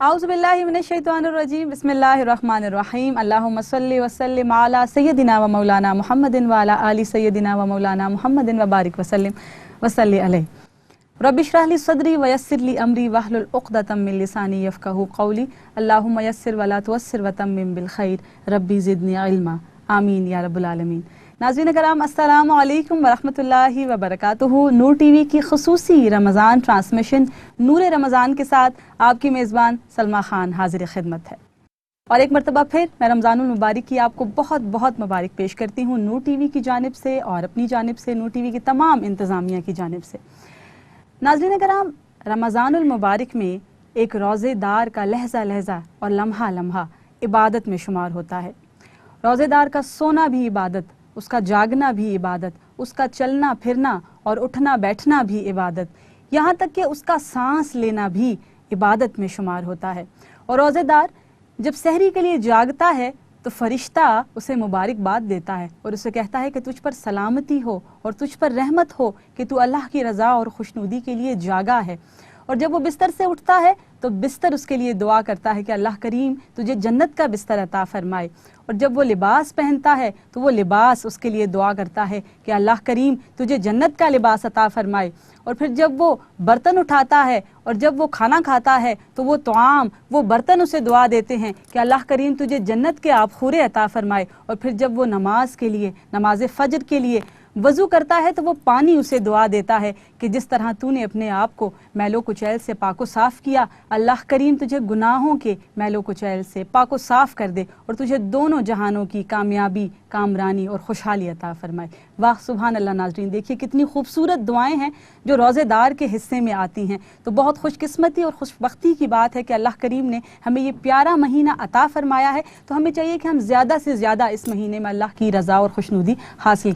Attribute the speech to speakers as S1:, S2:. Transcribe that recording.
S1: اعوذ باللہ من الشیطان الرجیم بسم اللہ الرحمن الرحیم اللہم صلی وسلم علی سیدنا و مولانا محمد و علی آل سیدنا و مولانا محمد و بارک وسلم وصلی علیہ رب اشرح لی صدری ویسر لی امری واحلل عقدۃ من لسانی یفقہوا قولی اللہم یسر ولا تعسر وتمم بالخیر ربی زدنی علما آمین یا رب العالمین۔ ناظرین کرام السلام علیکم ورحمۃ اللہ وبرکاتہ۔ نور ٹی وی کی خصوصی رمضان ٹرانسمیشن نور رمضان کے ساتھ آپ کی میزبان سلمیٰ خان حاضر خدمت ہے، اور ایک مرتبہ پھر میں رمضان المبارک کی آپ کو بہت بہت مبارک پیش کرتی ہوں نور ٹی وی کی جانب سے اور اپنی جانب سے، نور ٹی وی کی تمام انتظامیہ کی جانب سے۔ ناظرین کرام، رمضان المبارک میں ایک روزے دار کا لہجہ لہجہ اور لمحہ لمحہ عبادت میں شمار ہوتا ہے۔ روزے دار کا سونا بھی عبادت، اس کا جاگنا بھی عبادت، اس کا چلنا پھرنا اور اٹھنا بیٹھنا بھی عبادت، یہاں تک کہ اس کا سانس لینا بھی عبادت میں شمار ہوتا ہے۔ اور روزے دار جب سحری کے لیے جاگتا ہے تو فرشتہ اسے مبارکباد دیتا ہے اور اسے کہتا ہے کہ تجھ پر سلامتی ہو اور تجھ پر رحمت ہو کہ تو اللہ کی رضا اور خوشنودی کے لیے جاگا ہے۔ اور جب وہ بستر سے اٹھتا ہے تو بستر اس کے لیے دعا کرتا ہے کہ اللہ کریم تجھے جنت کا بستر عطا فرمائے، اور جب وہ لباس پہنتا ہے تو وہ لباس اس کے لیے دعا کرتا ہے کہ اللہ کریم تجھے جنت کا لباس عطا فرمائے، اور پھر جب وہ برتن اٹھاتا ہے اور جب وہ کھانا کھاتا ہے تو وہ طعام، وہ برتن اسے دعا دیتے ہیں کہ اللہ کریم تجھے جنت کے آبخورے عطا فرمائے، اور پھر جب وہ نماز کے لیے، نماز فجر کے لیے وضو کرتا ہے تو وہ پانی اسے دعا دیتا ہے کہ جس طرح تو نے اپنے آپ کو میل و کچیل سے پاک و صاف کیا، اللہ کریم تجھے گناہوں کے میل و کچیل سے پاک و صاف کر دے اور تجھے دونوں جہانوں کی کامیابی، کامرانی اور خوشحالی عطا فرمائے۔ واہ سبحان اللہ۔ ناظرین دیکھیے کتنی خوبصورت دعائیں ہیں جو روزے دار کے حصے میں آتی ہیں، تو بہت خوش قسمتی اور خوش بختی کی بات ہے کہ اللہ کریم نے ہمیں یہ پیارا مہینہ عطا فرمایا ہے، تو ہمیں چاہیے کہ ہم زیادہ سے زیادہ اس مہینے میں اللہ کی رضا اور خوشنودی حاصل